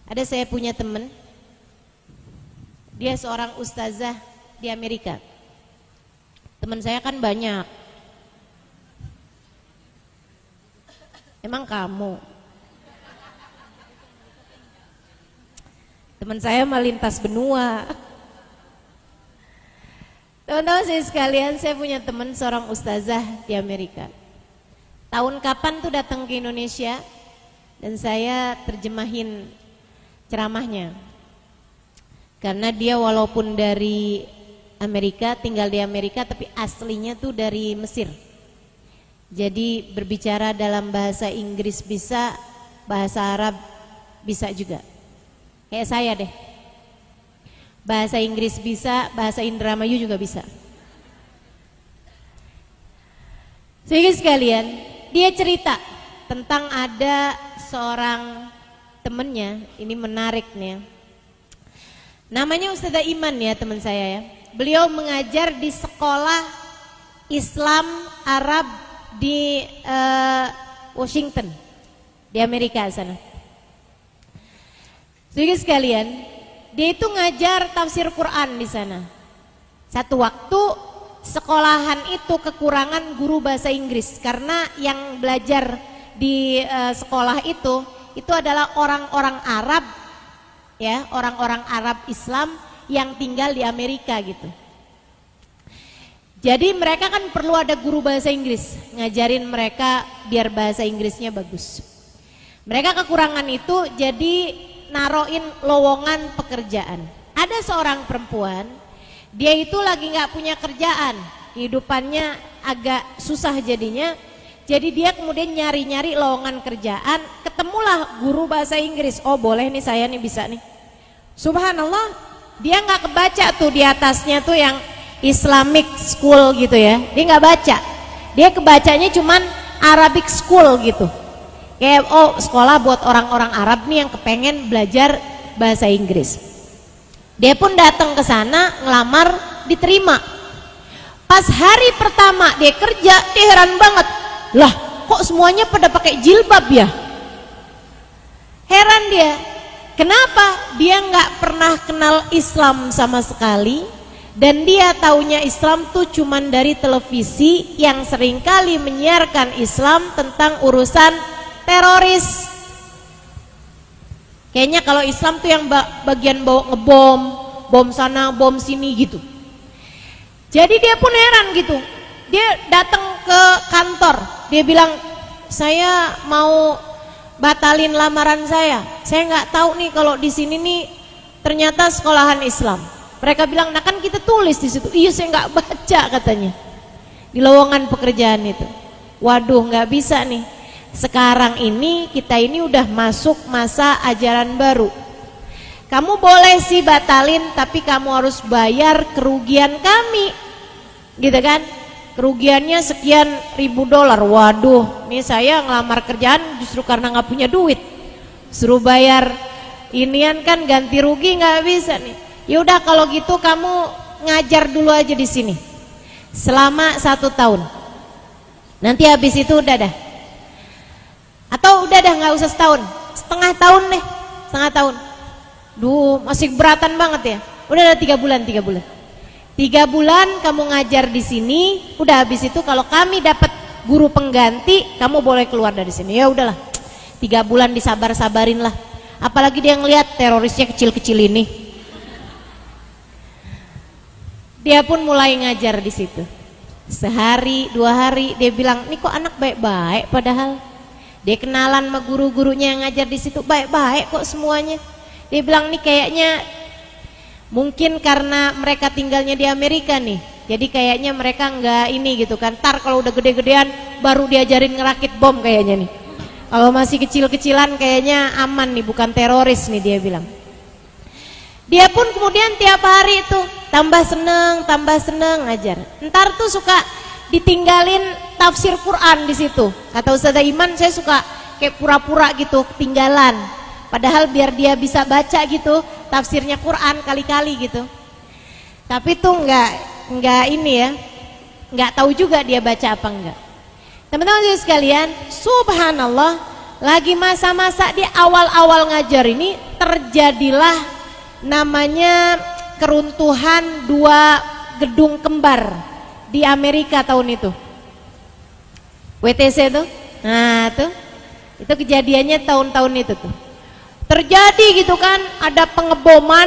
Ada saya punya teman, dia seorang ustazah di Amerika. Teman saya kan banyak. Emang kamu? Teman saya mah lintas benua. Teman-teman saya sekalian, saya punya teman seorang ustazah di Amerika. Tahun kapan tuh datang ke Indonesia dan saya terjemahin ceramahnya. Karena dia walaupun dari Amerika, tinggal di Amerika, tapi aslinya tuh dari Mesir. Jadi berbicara dalam bahasa Inggris bisa, bahasa Arab bisa juga. Kayak saya deh. Bahasa Inggris bisa, bahasa Indramayu juga bisa. Sehingga sekalian, dia cerita tentang ada seorang temennya, ini menarik nih. Namanya Ustazah Iman ya teman saya ya. Beliau mengajar di sekolah Islam Arab di Washington, di Amerika sana. Sehingga sekalian, dia itu ngajar tafsir Quran di sana. Satu waktu sekolahan itu kekurangan guru bahasa Inggris karena yang belajar di sekolah itu adalah orang-orang Arab, ya, orang-orang Arab Islam yang tinggal di Amerika gitu. Jadi mereka kan perlu ada guru bahasa Inggris, ngajarin mereka biar bahasa Inggrisnya bagus. Mereka kekurangan itu, jadi naroin lowongan pekerjaan. Ada seorang perempuan, dia itu lagi nggak punya kerjaan, kehidupannya agak susah jadinya. Jadi dia kemudian nyari-nyari lowongan kerjaan, ketemulah guru bahasa Inggris. Oh boleh nih, saya nih bisa nih. Subhanallah, dia nggak kebaca tuh di atasnya tuh yang Islamic School gitu ya. Dia nggak baca, dia kebacanya cuman Arabic School gitu. Kayak oh sekolah buat orang-orang Arab nih yang kepengen belajar bahasa Inggris. Dia pun datang ke sana ngelamar, diterima. Pas hari pertama dia kerja, dia heran banget. Lah kok semuanya pada pakai jilbab ya? Heran dia. Kenapa? Dia nggak pernah kenal Islam sama sekali. Dan dia taunya Islam tuh cuman dari televisi yang seringkali menyiarkan Islam tentang urusan teroris. Kayaknya kalau Islam tuh yang bagian bawa ngebom, bom sana, bom sini gitu. Jadi dia pun heran gitu. Dia datang ke kantor, dia bilang, saya mau batalin lamaran saya. Saya nggak tahu nih kalau di sini nih ternyata sekolahan Islam. Mereka bilang, nah kan kita tulis di situ. Iya saya nggak baca katanya di lowongan pekerjaan itu. Waduh nggak bisa nih. Sekarang ini kita ini udah masuk masa ajaran baru. Kamu boleh sih batalin, tapi kamu harus bayar kerugian kami, gitu kan? Kerugiannya sekian $1.000. Waduh, nih saya ngelamar kerjaan justru karena nggak punya duit, suruh bayar inian kan ganti rugi nggak bisa nih. Yaudah kalau gitu kamu ngajar dulu aja di sini selama 1 tahun. Nanti habis itu udah dah. Atau udah dah nggak usah setahun, setengah tahun deh, setengah tahun. Duh masih beratan banget ya. Udah ada 3 bulan, 3 bulan. 3 bulan kamu ngajar di sini, udah habis itu kalau kami dapat guru pengganti, kamu boleh keluar dari sini. Ya udahlah, 3 bulan disabar-sabarin lah. Apalagi dia ngelihat terorisnya kecil-kecil ini. Dia pun mulai ngajar di situ. Sehari, 2 hari, dia bilang, nih kok anak baik-baik padahal. Dia kenalan sama guru-gurunya yang ngajar di situ, baik-baik kok semuanya. Dia bilang nih kayaknya mungkin karena mereka tinggalnya di Amerika nih, jadi kayaknya mereka nggak ini gitu kan. Ntar kalau udah gede-gedean baru diajarin ngerakit bom kayaknya nih. Kalau masih kecil-kecilan kayaknya aman nih, bukan teroris nih dia bilang. Dia pun kemudian tiap hari itu tambah seneng ngajar. Ntar tuh suka ditinggalin tafsir Quran di situ. Kata Ustazah Iman, saya suka kayak pura-pura gitu ketinggalan. Padahal biar dia bisa baca gitu tafsirnya Quran kali-kali gitu. Tapi tuh nggak ini ya, nggak tahu juga dia baca apa enggak. Teman-teman sekalian, subhanallah, lagi masa-masa di awal-awal ngajar ini terjadilah namanya keruntuhan 2 gedung kembar di Amerika tahun itu. WTC tuh. Nah, tuh. Itu kejadiannya tahun-tahun itu tuh. Terjadi gitu kan, ada pengeboman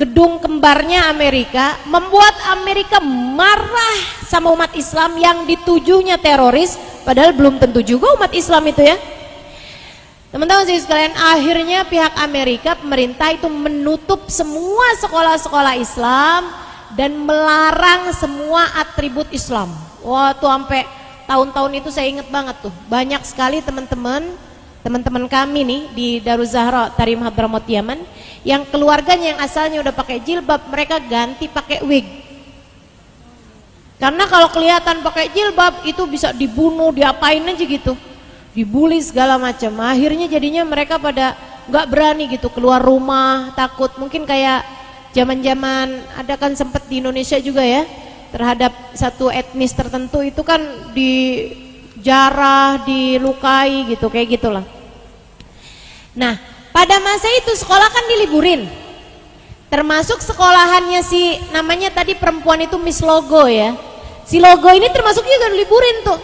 gedung kembarnya Amerika, membuat Amerika marah sama umat Islam yang ditujunya teroris, padahal belum tentu juga umat Islam itu ya. Teman-teman sekalian, akhirnya pihak Amerika, pemerintah itu menutup semua sekolah-sekolah Islam dan melarang semua atribut Islam. Wah, tuh sampai tahun-tahun itu saya ingat banget tuh. Banyak sekali teman-teman kami nih di Daruz Zahra Tarim Hadramaut Yaman yang keluarganya yang asalnya udah pakai jilbab, mereka ganti pakai wig. Karena kalau kelihatan pakai jilbab itu bisa dibunuh, diapain aja gitu. Dibully segala macam. Akhirnya jadinya mereka pada nggak berani gitu keluar rumah, takut. Mungkin kayak zaman-zaman ada kan sempet di Indonesia juga ya, terhadap satu etnis tertentu itu kan dijarah, dilukai gitu, kayak gitulah. Nah, pada masa itu sekolah kan diliburin. Termasuk sekolahannya si namanya tadi perempuan itu Miss Logo ya. Si Logo ini termasuk juga diliburin tuh.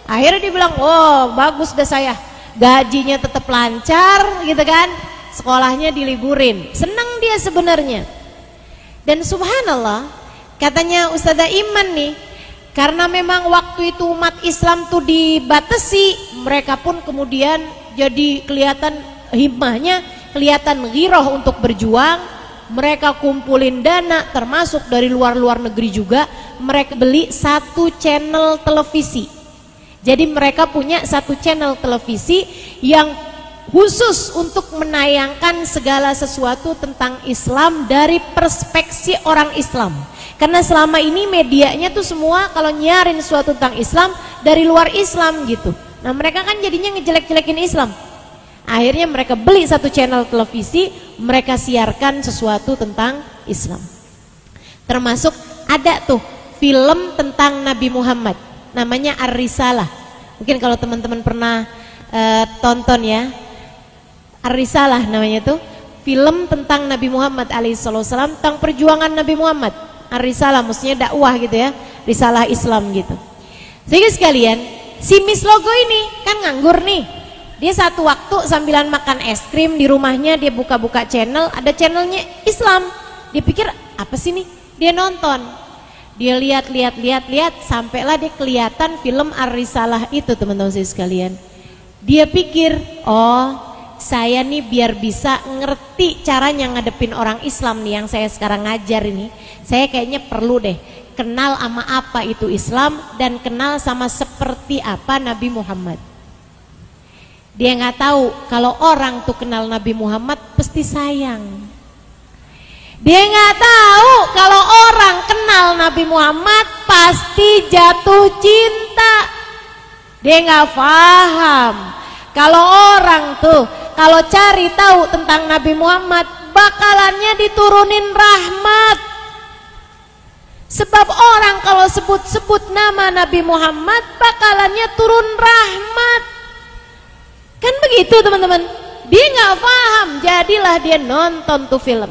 Akhirnya dia bilang, oh bagus dah saya, gajinya tetap lancar gitu kan, sekolahnya diliburin. Senang dia sebenarnya. Dan subhanallah, katanya Ustazah Iman nih, karena memang waktu itu umat Islam tuh dibatasi, mereka pun kemudian jadi kelihatan himmahnya, kelihatan ghiroh untuk berjuang. Mereka kumpulin dana, termasuk dari luar-luar negeri juga. Mereka beli 1 channel televisi. Jadi mereka punya 1 channel televisi yang khusus untuk menayangkan segala sesuatu tentang Islam dari perspektif orang Islam. Karena selama ini medianya tuh semua kalau nyiarin sesuatu tentang Islam dari luar Islam gitu. Nah mereka kan jadinya ngejelek-jelekin Islam. Akhirnya mereka beli 1 channel televisi, mereka siarkan sesuatu tentang Islam. Termasuk ada tuh film tentang Nabi Muhammad, namanya Ar-Risalah. Mungkin kalau teman-teman pernah tonton ya, Ar-Risalah namanya tuh, film tentang Nabi Muhammad alaihissalam, tentang perjuangan Nabi Muhammad. Ar-Risalah maksudnya dakwah gitu ya, risalah Islam gitu. Sehingga sekalian, si Miss Logo ini kan nganggur nih. Dia satu waktu sambilan makan es krim di rumahnya, dia buka-buka channel, ada channelnya Islam. Dia pikir apa sih nih? Dia nonton. Dia lihat, sampailah dia kelihatan film Ar-Risalah itu, teman-teman sekalian. Dia pikir, oh saya nih biar bisa ngerti caranya ngadepin orang Islam nih yang saya sekarang ngajar ini, saya kayaknya perlu deh kenal sama apa itu Islam dan kenal sama seperti apa Nabi Muhammad. Dia nggak tahu kalau orang tuh kenal Nabi Muhammad pasti sayang. Dia nggak tahu kalau orang kenal Nabi Muhammad pasti jatuh cinta. Dia nggak paham kalau orang tuh kalau cari tahu tentang Nabi Muhammad bakalannya diturunin rahmat. Sebab orang kalau sebut-sebut nama Nabi Muhammad bakalannya turun rahmat. Kan begitu teman-teman. Dia nggak paham, jadilah dia nonton tuh film.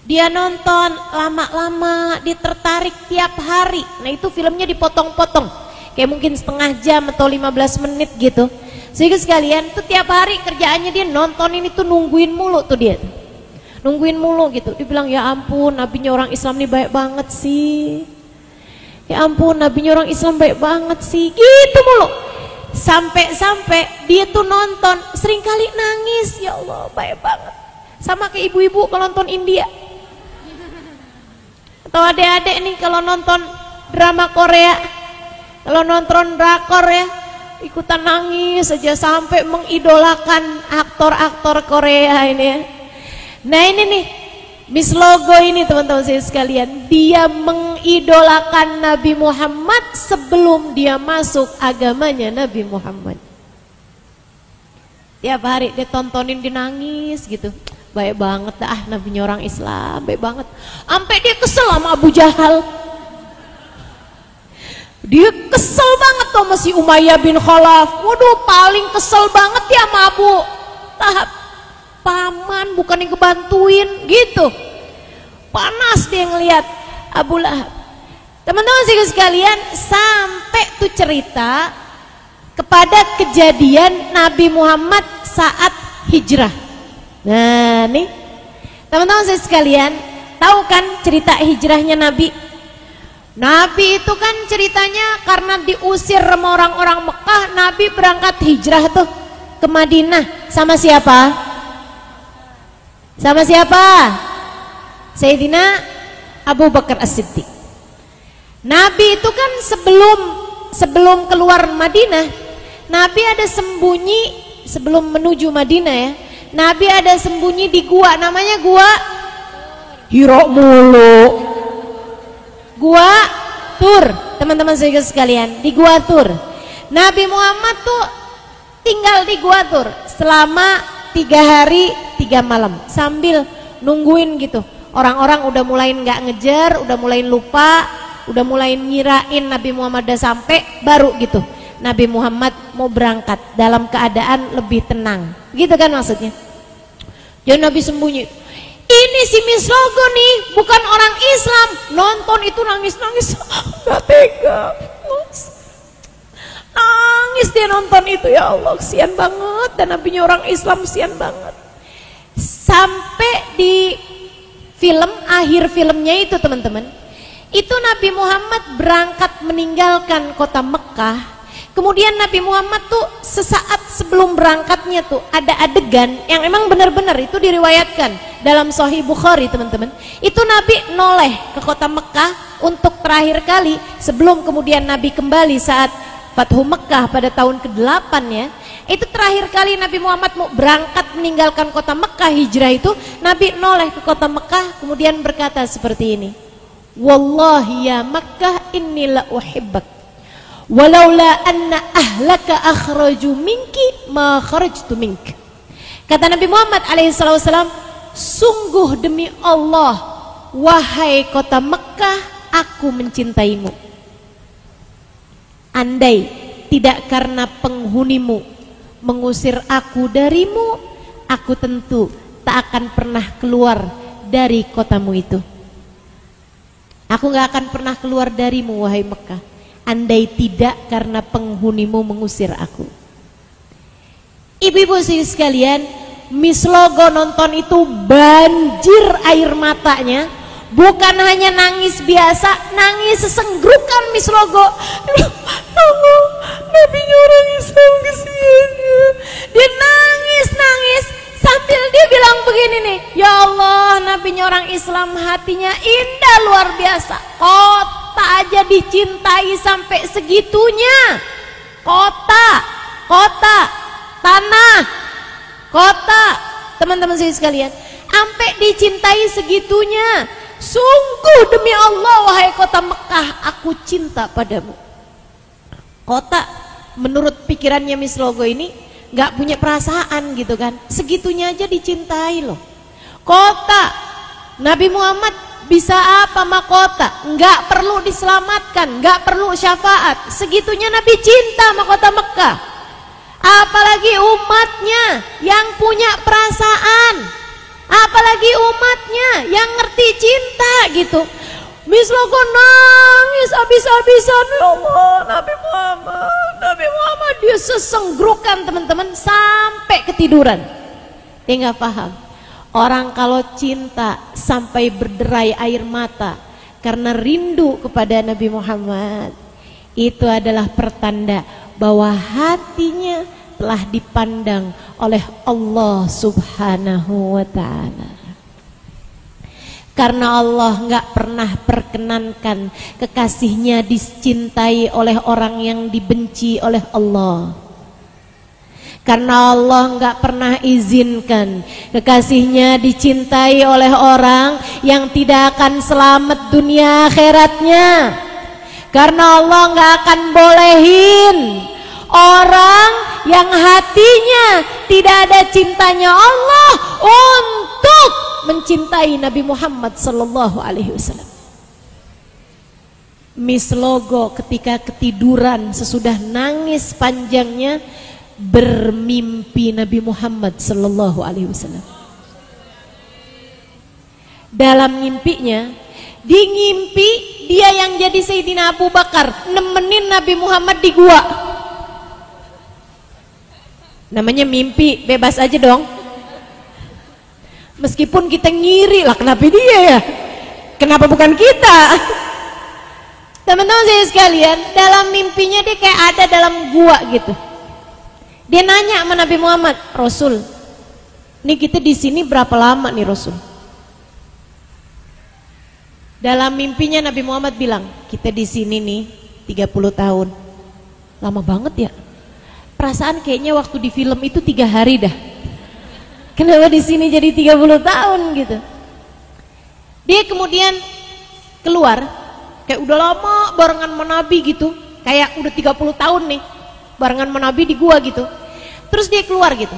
Dia nonton lama-lama, dia tertarik tiap hari. Nah itu filmnya dipotong-potong, kayak mungkin setengah jam atau 15 menit gitu. Sehingga sekalian tuh tiap hari kerjaannya dia nonton ini tuh nungguin mulu tuh dia. Nungguin mulu gitu. Dia bilang ya ampun, nabinya orang Islam nih baik banget sih. Ya ampun, nabinya orang Islam baik banget sih. Gitu mulu. Sampai-sampai dia tuh nonton seringkali nangis, ya Allah baik banget. Sama kayak ibu-ibu kalau nonton India atau adik-adik nih kalau nonton drama Korea, kalau nonton drakor ya ikutan nangis saja sampai mengidolakan aktor-aktor Korea ini ya. Nah ini nih Miss Logo ini teman-teman saya sekalian, dia mengidolakan Nabi Muhammad sebelum dia masuk agamanya Nabi Muhammad. Tiap hari dia tontonin, dia nangis gitu. Baik banget dah nabinya orang Islam, baik banget. Sampai dia kesel sama Abu Jahal. Dia kesel banget tuh sama si Umayyah bin Khalaf. Waduh paling kesel banget ya sama Abu Lahab. paman bukan yang kebantuin gitu. Panas dia ngelihat Abu Lahab. Teman-teman sekalian, sampai tuh cerita kepada kejadian Nabi Muhammad saat hijrah. Nah nih teman-teman sekalian, tahu kan cerita hijrahnya Nabi? Nabi itu kan ceritanya karena diusir sama orang-orang Mekah, Nabi berangkat hijrah tuh ke Madinah. Sama siapa? Sama siapa? Sayyidina Abu Bakar As-Siddiq. Nabi itu kan sebelum keluar Madinah, Nabi ada sembunyi sebelum menuju Madinah ya. Nabi ada sembunyi di gua, namanya gua Hira mulu. Gua Tur, teman-teman sekalian, di gua Tur. Nabi Muhammad tuh tinggal di gua Tur selama 3 hari 3 malam sambil nungguin gitu. Orang-orang udah mulai nggak ngejar, udah mulai lupa, udah mulai ngirain Nabi Muhammad udah sampai, baru gitu Nabi Muhammad mau berangkat dalam keadaan lebih tenang, gitu kan maksudnya. Jadi Nabi sembunyi. Ini si Mislogo nih bukan orang Islam, nonton itu nangis-nangis, nggak tega, nangis dia nonton itu, ya Allah kesian banget, dan nabinya orang Islam kesian banget. Sampai di film, akhir filmnya itu teman-teman, itu Nabi Muhammad berangkat meninggalkan kota Mekah. Kemudian Nabi Muhammad tuh sesaat sebelum berangkatnya tuh ada adegan yang emang benar-benar itu diriwayatkan dalam Sahih Bukhari teman-teman. Itu Nabi noleh ke kota Mekah untuk terakhir kali sebelum kemudian Nabi kembali saat Fathu Mekah pada tahun ke-8 ya. Itu terakhir kali Nabi Muhammad mau berangkat meninggalkan kota Mekah hijrah itu, Nabi noleh ke kota Mekah kemudian berkata seperti ini. Wallahi ya Makkah inni la uhibbak walaula anna ahlaka akhraju minki ma kharajtu mink. Kata Nabi Muhammad alaihissalam, sungguh demi Allah wahai kota Mekah, aku mencintaimu. Andai tidak karena penghunimu mengusir aku darimu, aku tentu tak akan pernah keluar dari kotamu itu. Aku gak akan pernah keluar darimu wahai Mekah, andai tidak karena penghunimu mengusir aku. Ibu-ibu sekalian, Mislogo nonton itu banjir air matanya. Bukan hanya nangis biasa, nangis sesenggukan Mislogo. Allah, nabinya orang Islam kesian. Dia nangis sambil dia bilang begini nih, ya Allah, nabinya orang Islam hatinya indah luar biasa. Kota aja dicintai sampai segitunya. Kota, tanah, kota, teman-teman sekalian, sampai dicintai segitunya. Sungguh demi Allah wahai kota Mekah, aku cinta padamu. Kota menurut pikirannya Mislogo ini nggak punya perasaan gitu kan, segitunya aja dicintai loh. Kota, Nabi Muhammad bisa apa sama kota? Nggak perlu diselamatkan, nggak perlu syafaat, segitunya Nabi cinta sama kota Mekah. Apalagi umatnya yang punya perasaan, apalagi umatnya yang ngerti cinta gitu. Mislogo nangis habis-habisan, ya Allah, Nabi Muhammad dia sesenggrukan teman-teman sampai ketiduran. Dia nggak paham, orang kalau cinta sampai berderai air mata karena rindu kepada Nabi Muhammad, itu adalah pertanda bahwa hatinya telah dipandang oleh Allah Subhanahu wa ta'ala. Karena Allah nggak pernah perkenankan kekasihnya dicintai oleh orang yang dibenci oleh Allah. Karena Allah nggak pernah izinkan kekasihnya dicintai oleh orang yang tidak akan selamat dunia akhiratnya. Karena Allah nggak akan bolehin orang yang hatinya tidak ada cintanya Allah untuk mencintai Nabi Muhammad sallallahu alaihi wasallam. Mislogo ketika ketiduran sesudah nangis panjangnya bermimpi Nabi Muhammad sallallahu alaihi wasallam. dalam ngimpinya, di ngimpi dia yang jadi Sayyidina Abu Bakar nemenin Nabi Muhammad di gua. Namanya mimpi, bebas aja dong. Meskipun kita ngiri lah, kenapa dia ya? Kenapa bukan kita? Teman-teman saya sekalian, dalam mimpinya dia kayak ada dalam gua gitu. Dia nanya sama Nabi Muhammad, Rasul, ini kita di sini berapa lama nih Rasul? Dalam mimpinya Nabi Muhammad bilang, kita di sini nih 30 tahun. Lama banget ya. Perasaan kayaknya waktu di film itu 3 hari dah. Kenapa di sini jadi 30 tahun gitu? Dia kemudian keluar, kayak udah lama barengan sama Nabi gitu. Kayak udah 30 tahun nih barengan sama Nabi di gua gitu. Terus dia keluar gitu.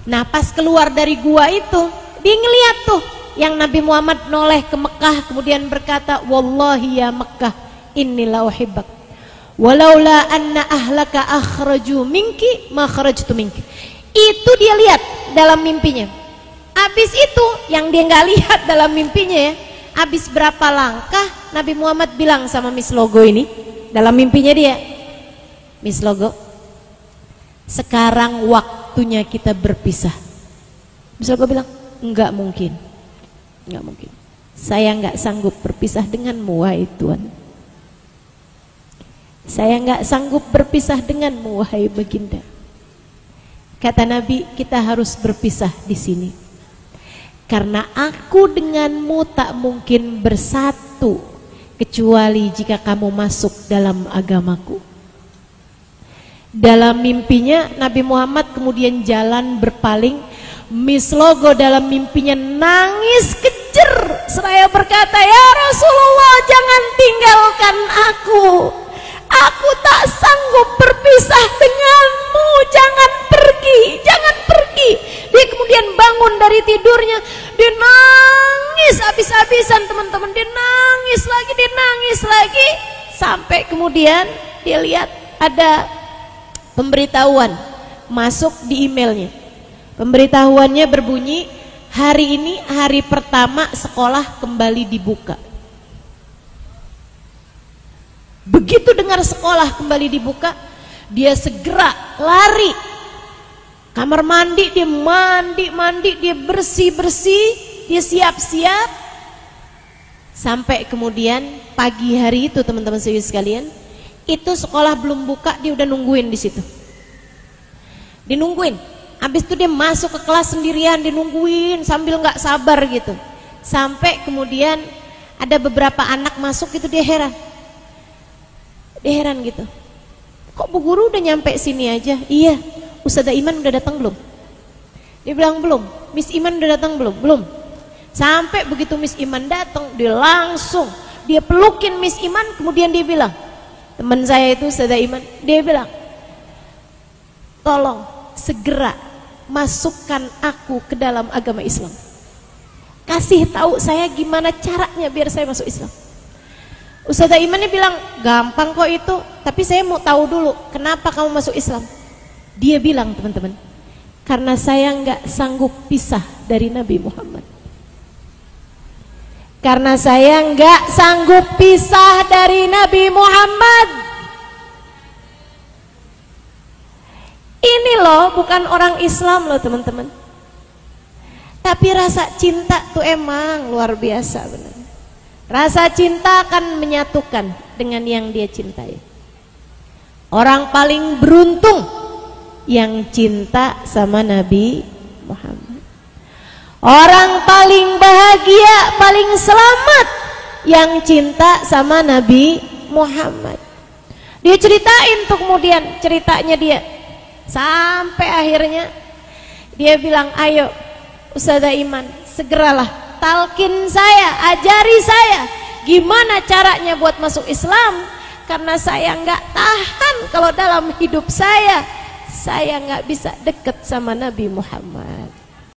Nah pas keluar dari gua itu, dia ngeliat tuh yang Nabi Muhammad noleh ke Mekah, kemudian berkata, wallahi ya Mekah, innila uhibbak, walaula anna ahlaka akhraju minki ma kharajtu minki. Itu dia lihat dalam mimpinya. Habis itu yang dia nggak lihat dalam mimpinya ya, habis berapa langkah Nabi Muhammad bilang sama Miss Logo ini dalam mimpinya dia, Miss Logo, sekarang waktunya kita berpisah. Miss Logo bilang, enggak mungkin. Enggak mungkin. Saya enggak sanggup berpisah denganmu wahai Tuhan. Saya enggak sanggup berpisah denganmu wahai baginda. Kata Nabi, kita harus berpisah di sini. Karena aku denganmu tak mungkin bersatu kecuali jika kamu masuk dalam agamaku. Dalam mimpinya Nabi Muhammad kemudian jalan berpaling. Miss Logo dalam mimpinya nangis kejer seraya berkata, ya Rasulullah, jangan tinggalkan aku. Aku tak sanggup berpisah denganmu. Jangan pergi, jangan pergi. Dia kemudian bangun dari tidurnya, dia nangis habis-habisan teman-teman. Dia nangis lagi, sampai kemudian dia lihat ada pemberitahuan masuk di emailnya. Pemberitahuannya berbunyi, hari ini hari pertama sekolah kembali dibuka. Begitu dengar sekolah kembali dibuka, dia segera lari kamar mandi, dia mandi, dia bersih-bersih, dia siap-siap. Sampai kemudian pagi hari itu teman-teman sekalian, itu sekolah belum buka, dia udah nungguin di situ. Dinungguin. Habis itu dia masuk ke kelas sendirian, dinungguin sambil nggak sabar gitu. Sampai kemudian ada beberapa anak masuk itu dia heran. Dia heran gitu. Kok Bu Guru udah nyampe sini aja? Iya. Ustazah Iman udah datang belum? Dia bilang belum. Miss Iman udah datang belum? Belum. Sampai begitu Miss Iman datang, dia langsung dia pelukin Miss Iman, kemudian dia bilang, teman saya itu Ustazah Iman, dia bilang, tolong segera masukkan aku ke dalam agama Islam. Kasih tahu saya gimana caranya biar saya masuk Islam. Ustazah Imannya bilang, gampang kok itu, tapi saya mau tahu dulu kenapa kamu masuk Islam. Dia bilang, teman-teman, karena saya nggak sanggup pisah dari Nabi Muhammad. Karena saya nggak sanggup pisah dari Nabi Muhammad. Ini loh bukan orang Islam loh teman-teman. Tapi rasa cinta tuh emang luar biasa benar. Rasa cinta akan menyatukan dengan yang dia cintai. Orang paling beruntung yang cinta sama Nabi Muhammad. Orang paling bahagia, paling selamat yang cinta sama Nabi Muhammad. Dia ceritain tuh kemudian ceritanya dia. Sampai akhirnya dia bilang, ayo Ustazah Iman, segeralah talkin saya, ajari saya gimana caranya buat masuk Islam. Karena saya nggak tahan kalau dalam hidup saya nggak bisa deket sama Nabi Muhammad.